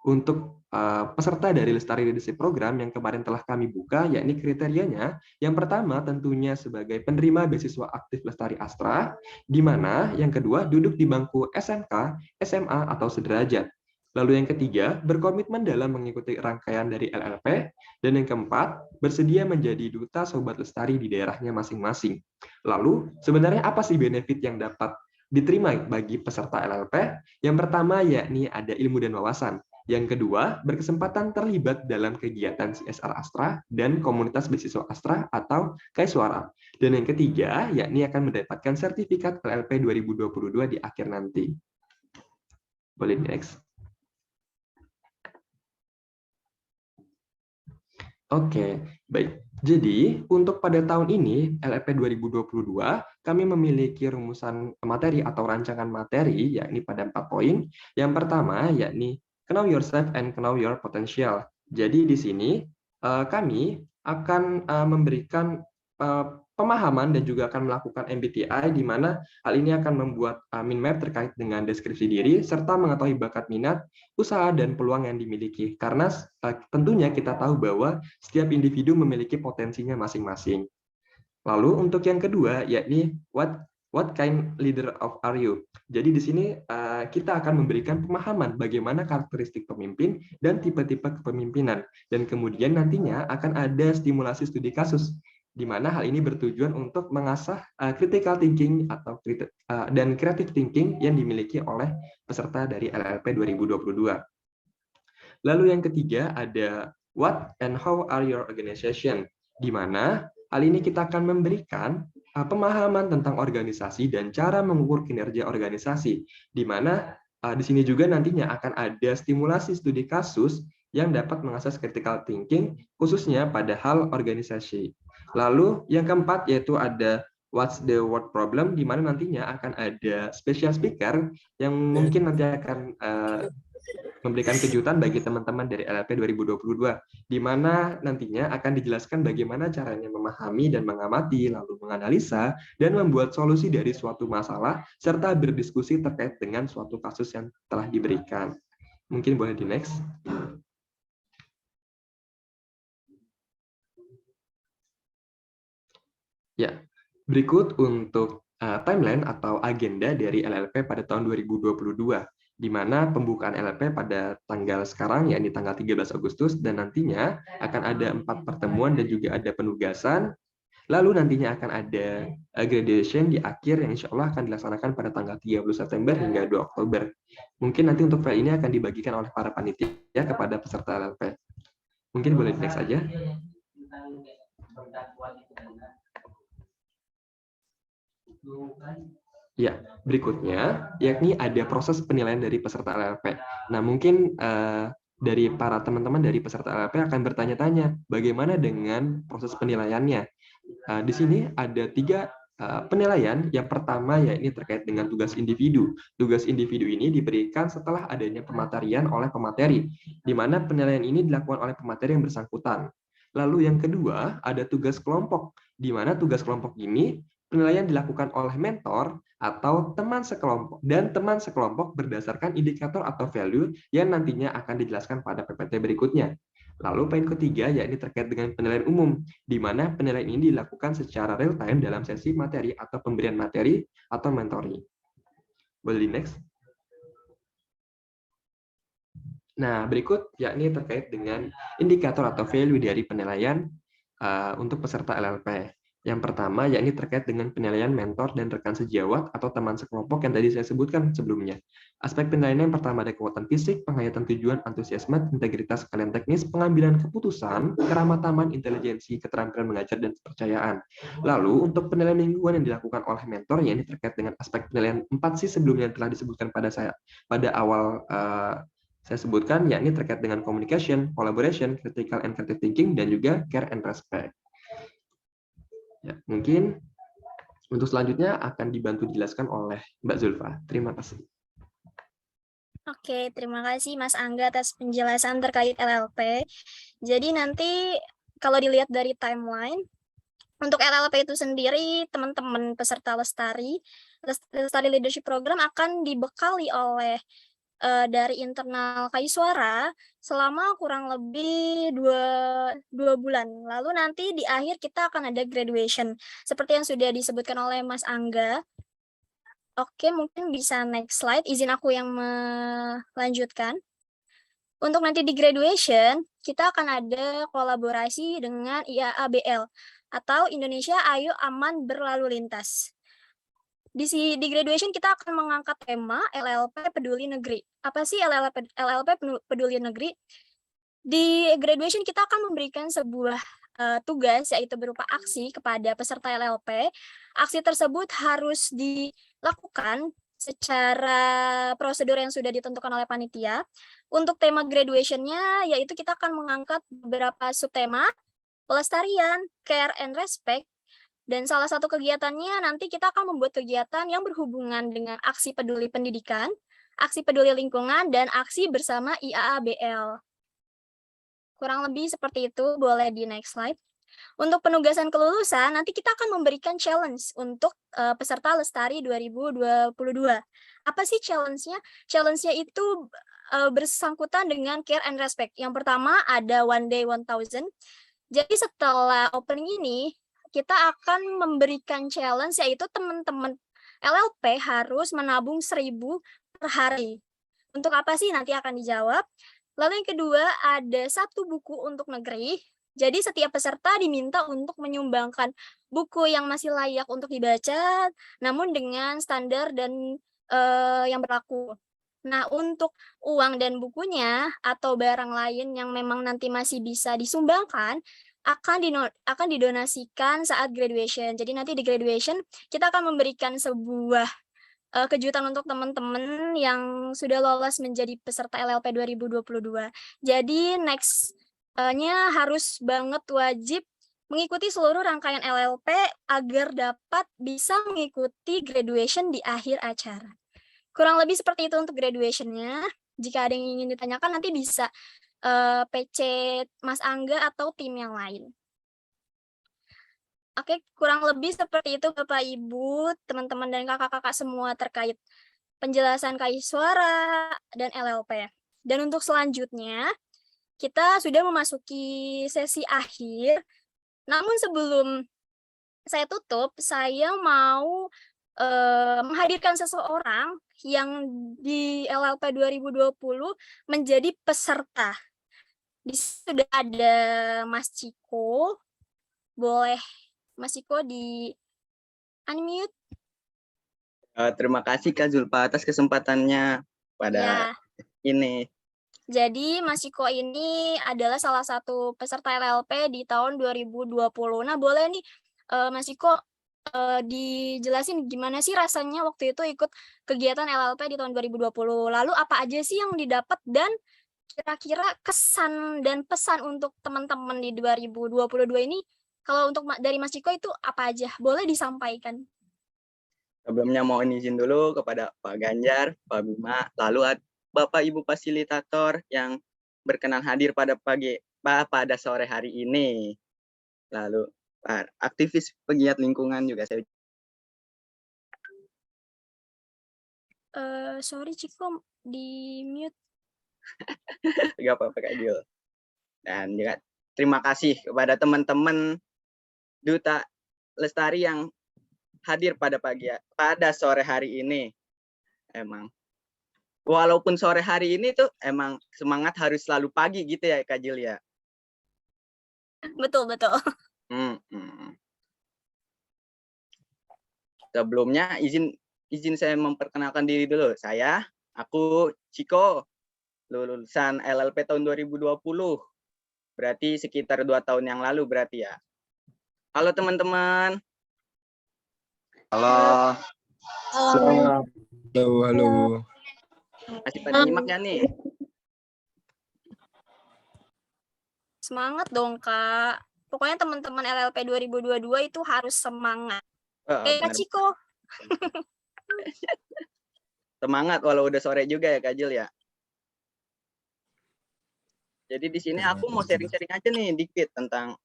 untuk peserta dari Lestari Leadership Program yang kemarin telah kami buka, yakni kriterianya, yang pertama tentunya sebagai penerima beasiswa aktif Lestari Astra, di mana yang kedua duduk di bangku SMK, SMA, atau sederajat. Lalu yang ketiga, berkomitmen dalam mengikuti rangkaian dari LLP, dan yang keempat, bersedia menjadi duta Sobat Lestari di daerahnya masing-masing. Lalu, sebenarnya apa sih benefit yang dapat diterima bagi peserta LLP? Yang pertama, yakni ada ilmu dan wawasan. Yang kedua, berkesempatan terlibat dalam kegiatan CSR Astra dan komunitas beasiswa Astra atau Kaiswara. Dan yang ketiga, yakni akan mendapatkan sertifikat LLP 2022 di akhir nanti. Boleh next. Oke, baik. Jadi, untuk pada tahun ini, LLP 2022, kami memiliki rumusan materi atau rancangan materi, yakni pada 4 poin. Yang pertama, yakni Know yourself and know your potential. Jadi di sini kami akan memberikan pemahaman dan juga akan melakukan MBTI, di mana hal ini akan membuat mind map terkait dengan deskripsi diri, serta mengetahui bakat minat, usaha, dan peluang yang dimiliki. Karena tentunya kita tahu bahwa setiap individu memiliki potensinya masing-masing. Lalu untuk yang kedua, yakni What kind leader are you? Jadi di sini kita akan memberikan pemahaman bagaimana karakteristik pemimpin dan tipe-tipe kepemimpinan. Dan kemudian nantinya akan ada stimulasi studi kasus, di mana hal ini bertujuan untuk mengasah critical thinking dan creative thinking yang dimiliki oleh peserta dari LLP 2022. Lalu yang ketiga ada What and how are your organization? Di mana hal ini kita akan memberikan pemahaman tentang organisasi dan cara mengukur kinerja organisasi, di mana di sini juga nantinya akan ada stimulasi studi kasus yang dapat mengasah critical thinking, khususnya pada hal organisasi. Lalu yang keempat yaitu ada What's the word problem, di mana nantinya akan ada special speaker yang mungkin nanti akan memberikan kejutan bagi teman-teman dari LLP 2022, di mana nantinya akan dijelaskan bagaimana caranya memahami dan mengamati, lalu menganalisa, dan membuat solusi dari suatu masalah, serta berdiskusi terkait dengan suatu kasus yang telah diberikan. Mungkin boleh di next. Ya, berikut untuk timeline atau agenda dari LLP pada tahun 2022. Di mana pembukaan LLP pada tanggal sekarang, yakni tanggal 13 Agustus, dan nantinya akan ada 4 pertemuan dan juga ada penugasan. Lalu nantinya akan ada graduation di akhir yang insya Allah akan dilaksanakan pada tanggal 30 September hingga 2 Oktober. Mungkin nanti untuk file ini akan dibagikan oleh para panitia kepada peserta LLP. Mungkin boleh next aja. Ya, berikutnya yakni ada proses penilaian dari peserta LLP. Nah, mungkin dari para teman-teman dari peserta LLP akan bertanya-tanya bagaimana dengan proses penilaiannya. Di sini ada 3 penilaian. Yang pertama yakni terkait dengan tugas individu. Tugas individu ini diberikan setelah adanya pematerian oleh pemateri, di mana penilaian ini dilakukan oleh pemateri yang bersangkutan. Lalu yang kedua ada tugas kelompok, di mana tugas kelompok ini penilaian dilakukan oleh mentor atau teman sekelompok, dan teman sekelompok berdasarkan indikator atau value yang nantinya akan dijelaskan pada PPT berikutnya. Lalu poin ketiga yakni terkait dengan penilaian umum, di mana penilaian ini dilakukan secara real time dalam sesi materi atau pemberian materi atau mentoring. Boleh di next. Nah, berikut yakni terkait dengan indikator atau value dari penilaian untuk peserta LLP. Yang pertama yakni terkait dengan penilaian mentor dan rekan sejawat atau teman sekelompok yang tadi saya sebutkan sebelumnya. Aspek penilaian yang pertama ada kekuatan fisik, penghayatan tujuan, antusiasme, integritas, kalian teknis, pengambilan keputusan, keramah taman, intelijensi, keterampilan mengajar, dan kepercayaan. Lalu untuk penilaian lingkungan yang dilakukan oleh mentor yakni terkait dengan aspek penilaian 4 sebelumnya yang telah disebutkan pada awal saya sebutkan, yakni terkait dengan communication, collaboration, critical and creative thinking, dan juga care and respect. Ya, mungkin untuk selanjutnya akan dibantu dijelaskan oleh Mbak Zulfa. Terima kasih. Oke, terima kasih Mas Angga atas penjelasan terkait LLP. Jadi nanti kalau dilihat dari timeline, untuk LLP itu sendiri, teman-teman peserta Lestari Leadership Program akan dibekali oleh dari internal KAI Suara selama kurang lebih dua bulan. Lalu nanti di akhir kita akan ada graduation seperti yang sudah disebutkan oleh Mas Angga. Oke, mungkin bisa next slide. Izin aku yang melanjutkan. Untuk nanti di graduation kita akan ada kolaborasi dengan IAABL atau Indonesia Ayo Aman Berlalu Lintas. Di graduation kita akan mengangkat tema LLP Peduli Negeri. Apa sih LLP Peduli Negeri? Di graduation kita akan memberikan sebuah tugas yaitu berupa aksi kepada peserta LLP. Aksi tersebut harus dilakukan secara prosedur yang sudah ditentukan oleh panitia. Untuk tema graduation-nya yaitu kita akan mengangkat beberapa subtema, pelestarian, care and respect. Dan salah satu kegiatannya nanti kita akan membuat kegiatan yang berhubungan dengan aksi peduli pendidikan, aksi peduli lingkungan, dan aksi bersama IAABL. Kurang lebih seperti itu, boleh di next slide. Untuk penugasan kelulusan, nanti kita akan memberikan challenge untuk peserta Lestari 2022. Apa sih challenge-nya? Challenge-nya itu bersangkutan dengan care and respect. Yang pertama ada One Day 1000. Jadi setelah opening ini, kita akan memberikan challenge yaitu teman-teman LLP harus menabung 1.000 per hari. Untuk apa sih? Nanti akan dijawab. Lalu yang kedua ada 1 buku untuk negeri. Jadi setiap peserta diminta untuk menyumbangkan buku yang masih layak untuk dibaca, namun dengan standar dan yang berlaku. Nah, untuk uang dan bukunya atau barang lain yang memang nanti masih bisa disumbangkan, akan didonasikan saat graduation. Jadi nanti di graduation kita akan memberikan sebuah kejutan untuk teman-teman yang sudah lolos menjadi peserta LLP 2022. Jadi next-nya harus banget wajib mengikuti seluruh rangkaian LLP agar dapat bisa mengikuti graduation di akhir acara. Kurang lebih seperti itu untuk graduation-nya. Jika ada yang ingin ditanyakan nanti bisa PC Mas Angga atau tim yang lain. Oke, kurang lebih seperti itu Bapak Ibu, teman-teman dan kakak-kakak semua terkait penjelasan KAI Suara dan LLP. Dan untuk selanjutnya, kita sudah memasuki sesi akhir. Namun sebelum saya tutup, saya mau menghadirkan seseorang yang di LLP 2020 menjadi peserta. Di sini sudah ada Mas Ciko, boleh Mas Iko di unmute. Terima kasih Kak Zulfa atas kesempatannya pada Ya, ini. jadi Mas Iko ini adalah salah satu peserta LLP di tahun 2020. Nah, boleh nih Mas Iko dijelasin gimana sih rasanya waktu itu ikut kegiatan LLP di tahun 2020. Lalu apa aja sih yang didapat dan kira-kira kesan dan pesan untuk teman-teman di 2022 ini, kalau untuk dari Mas Iko itu apa aja? Boleh disampaikan. Sebelumnya mau izin dulu kepada Pak Ganjar, Pak Bima, lalu Bapak Ibu fasilitator yang berkenan hadir pada pada sore hari ini. Lalu aktivis pegiat lingkungan juga saya. Sorry Ciko di mute. Gak apa-apa Kak Jul. Dan juga terima kasih kepada teman-teman Duta Lestari yang hadir pada sore hari ini. Emang walaupun sore hari ini tuh emang semangat harus selalu pagi gitu ya Kak Jul ya. Betul. Sebelumnya izin saya memperkenalkan diri dulu. Aku Ciko, lulusan LLP tahun 2020. Berarti sekitar 2 tahun yang lalu berarti ya. Halo teman-teman. Halo. Halo. Masih pada nyimak ya nih? Semangat dong Kak. Pokoknya teman-teman LLP 2022 itu harus semangat. Kak Ciko. Semangat walau udah sore juga ya Kak Jul ya. Jadi di sini aku mau sharing-sharing aja nih dikit tentang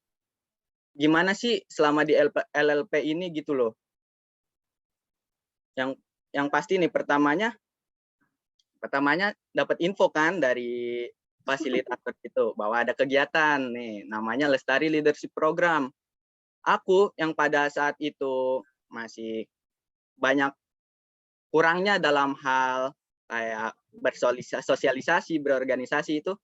gimana sih selama di LLP ini gitu loh. Yang pasti nih pertamanya dapat info kan dari fasilitator itu bahwa ada kegiatan nih namanya Lestari Leadership Program. Aku yang pada saat itu masih banyak kurangnya dalam hal kayak bersosialisasi, berorganisasi itu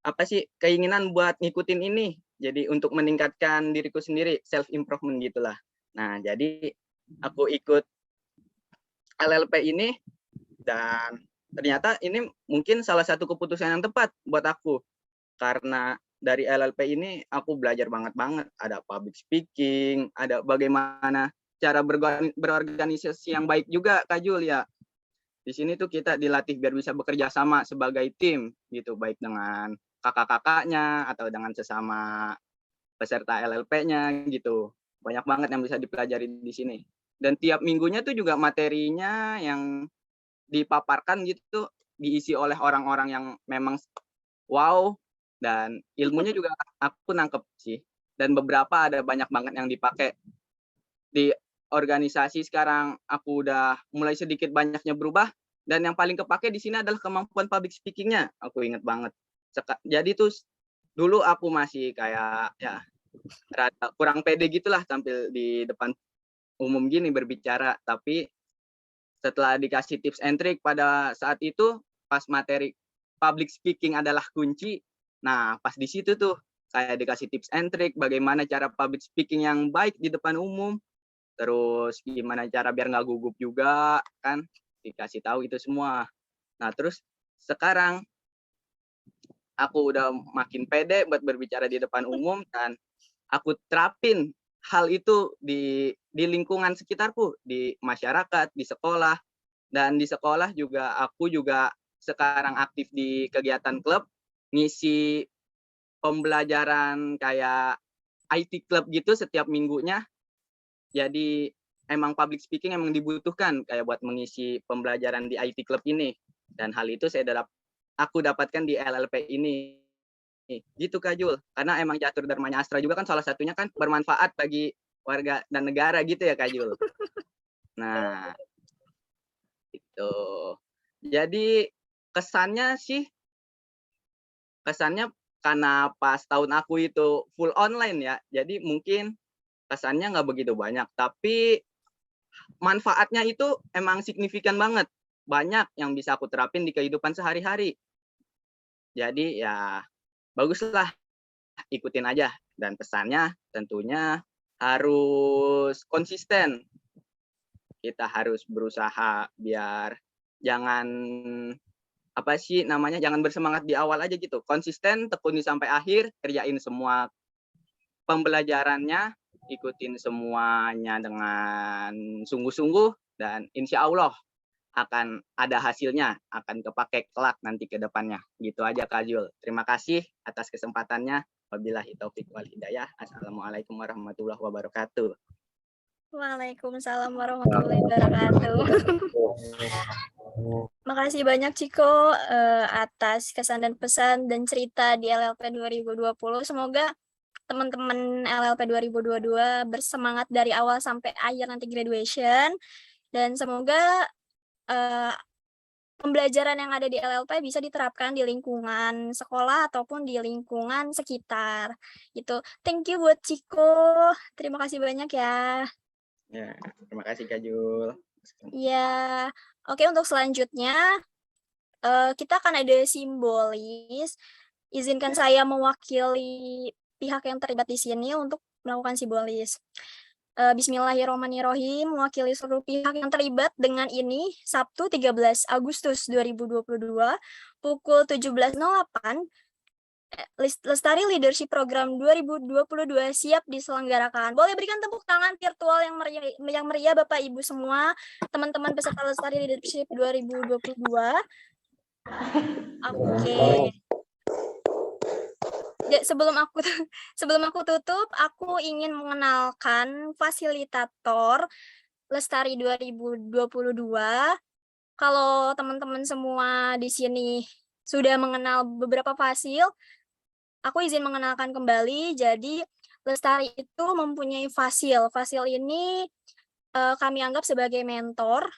apa sih keinginan buat ngikutin ini. Jadi untuk meningkatkan diriku sendiri, self improvement gitulah. Nah, jadi aku ikut LLP ini dan ternyata ini mungkin salah satu keputusan yang tepat buat aku. Karena dari LLP ini aku belajar banget. Ada public speaking, ada bagaimana cara berorganisasi yang baik juga Kak Jul ya. Di sini tuh kita dilatih biar bisa bekerja sama sebagai tim gitu, baik dengan kakak-kakaknya atau dengan sesama peserta LLP-nya gitu. Banyak banget yang bisa dipelajari di sini. Dan tiap minggunya tuh juga materinya yang dipaparkan gitu diisi oleh orang-orang yang memang wow, dan ilmunya juga aku nangkep sih. Dan beberapa ada banyak banget yang dipakai di organisasi sekarang. Aku udah mulai sedikit banyaknya berubah, dan yang paling kepake di sini adalah kemampuan public speaking-nya. Aku inget banget. Jadi tuh dulu aku masih kayak ya rada kurang pede gitulah tampil di depan umum gini berbicara, tapi setelah dikasih tips and trick pada saat itu pas materi public speaking adalah kunci. Nah, pas di situ tuh kayak dikasih tips and trick bagaimana cara public speaking yang baik di depan umum. Terus gimana cara biar nggak gugup juga kan, dikasih tahu itu semua. Nah, terus sekarang aku udah makin pede buat berbicara di depan umum dan aku terapin hal itu di lingkungan sekitarku, di masyarakat, di sekolah. Dan di sekolah juga aku juga sekarang aktif di kegiatan klub, ngisi pembelajaran kayak IT club gitu setiap minggunya. Jadi emang public speaking emang dibutuhkan kayak buat mengisi pembelajaran di IT club ini. Dan hal itu aku dapatkan di LLP ini. Gitu Kak Jul. Karena emang catur dharmanya Astra juga kan salah satunya kan bermanfaat bagi warga dan negara gitu ya Kak Jul. Nah, itu. Jadi kesannya karena pas tahun aku itu full online ya. Jadi mungkin kesannya nggak begitu banyak, tapi manfaatnya itu emang signifikan banget. Banyak yang bisa aku terapin di kehidupan sehari-hari. Jadi ya baguslah, ikutin aja. Dan pesannya tentunya harus konsisten. Kita harus berusaha biar jangan jangan bersemangat di awal aja gitu. Konsisten, tekuni sampai akhir, kerjain semua pembelajarannya, ikutin semuanya dengan sungguh-sungguh, dan insya Allah akan ada hasilnya, akan kepake kelak nanti ke depannya. Gitu aja Kak Jul. Terima kasih atas kesempatannya. Wabillahi taufik wal hidayah. Assalamualaikum warahmatullahi wabarakatuh. Waalaikumsalam warahmatullahi wabarakatuh. Makasih banyak Ciko atas kesan dan pesan dan cerita di LLP 2020. Semoga teman-teman LLP 2022 bersemangat dari awal sampai akhir nanti graduation, dan semoga pembelajaran yang ada di LLP bisa diterapkan di lingkungan sekolah ataupun di lingkungan sekitar. Gitu. Thank you buat Ciko. Terima kasih banyak ya. Ya, terima kasih Kak Jul. Ya, oke, untuk selanjutnya kita akan ada simbolis. Izinkan saya mewakili pihak yang terlibat di sini untuk melakukan simbolis. Bismillahirrahmanirrahim, mewakili seluruh pihak yang terlibat dengan ini, Sabtu 13 Agustus 2022, pukul 17.08, Lestari Leadership Program 2022 siap diselenggarakan. Boleh berikan tepuk tangan virtual yang meriah Bapak Ibu semua, teman-teman peserta Lestari Leadership 2022. Oke. Ya, sebelum aku tutup, aku ingin mengenalkan fasilitator Lestari 2022. Kalau teman-teman semua di sini sudah mengenal beberapa fasil, aku izin mengenalkan kembali. Jadi Lestari itu mempunyai fasil. Fasil ini kami anggap sebagai mentor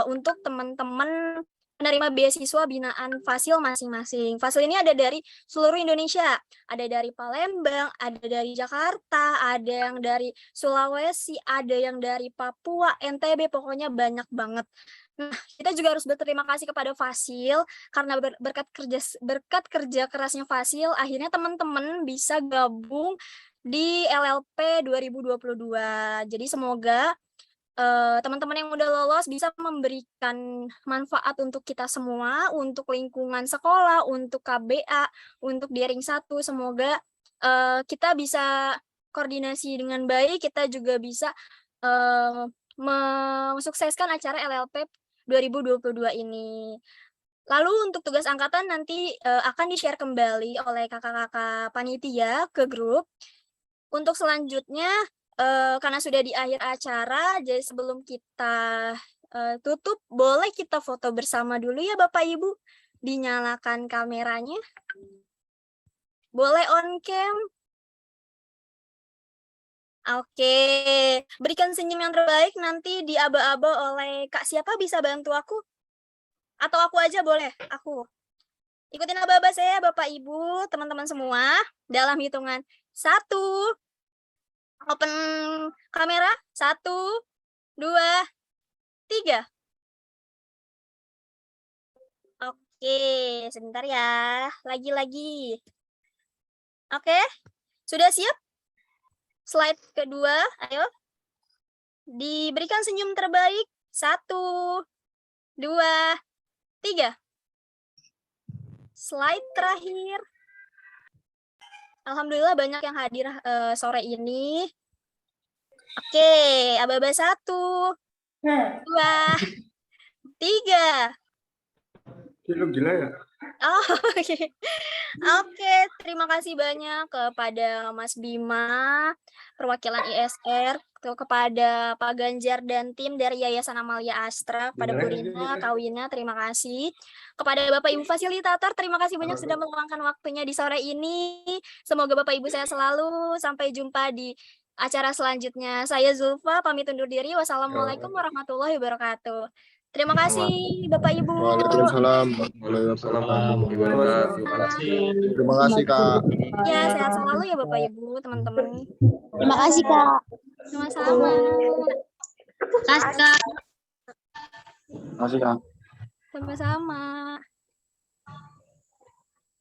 untuk teman-teman penerima beasiswa binaan fasil masing-masing. Fasil ini ada dari seluruh Indonesia. Ada dari Palembang, ada dari Jakarta, ada yang dari Sulawesi, ada yang dari Papua, NTB, pokoknya banyak banget. Nah, kita juga harus berterima kasih kepada Fasil karena berkat kerja kerasnya Fasil, akhirnya teman-teman bisa gabung di LLP 2022. Jadi semoga teman-teman yang udah lolos bisa memberikan manfaat untuk kita semua, untuk lingkungan sekolah, untuk KBA, untuk Daring 1. Semoga kita bisa koordinasi dengan baik, kita juga bisa mensukseskan acara LLP 2022 ini. Lalu untuk tugas angkatan nanti akan di-share kembali oleh kakak-kakak panitia ke grup. Untuk selanjutnya, karena sudah di akhir acara, jadi sebelum kita tutup, boleh kita foto bersama dulu ya Bapak Ibu. Dinyalakan kameranya. Boleh on cam. Oke, berikan senyum yang terbaik nanti diaba-aba oleh Kak siapa, bisa bantu aku? Atau aku aja boleh, aku. Ikutin aba-aba saya Bapak Ibu, teman-teman semua. Dalam hitungan 1, open kamera, 1, 2, 3. Oke, sebentar ya. Lagi-lagi. Oke, sudah siap? Slide kedua, ayo. Diberikan senyum terbaik. 1, 2, 3. Slide terakhir. Alhamdulillah banyak yang hadir sore ini. Oke, aba-aba 1, 2, 3. Gila ya. Oh, Oke, terima kasih banyak kepada Mas Bima, perwakilan ISR, kepada Pak Ganjar dan tim dari Yayasan Amalia Astra, kepada Bu Rina, Kak Wina, terima kasih. Kepada Bapak Ibu fasilitator, terima kasih banyak sudah meluangkan waktunya di sore ini. Semoga Bapak Ibu sehat selalu. Sampai jumpa di acara selanjutnya. Saya Zulfa, pamit undur diri. Wassalamualaikum warahmatullahi wabarakatuh. Terima kasih Bapak Ibu. Waalaikumsalam warahmatullahi wabarakatuh. Terima kasih Kak. Ya, sehat selalu ya Bapak Ibu, teman-teman. Terima kasih Kak. Sama-sama. Terima kasih Kak. Terima kasih Kak. Sama-sama.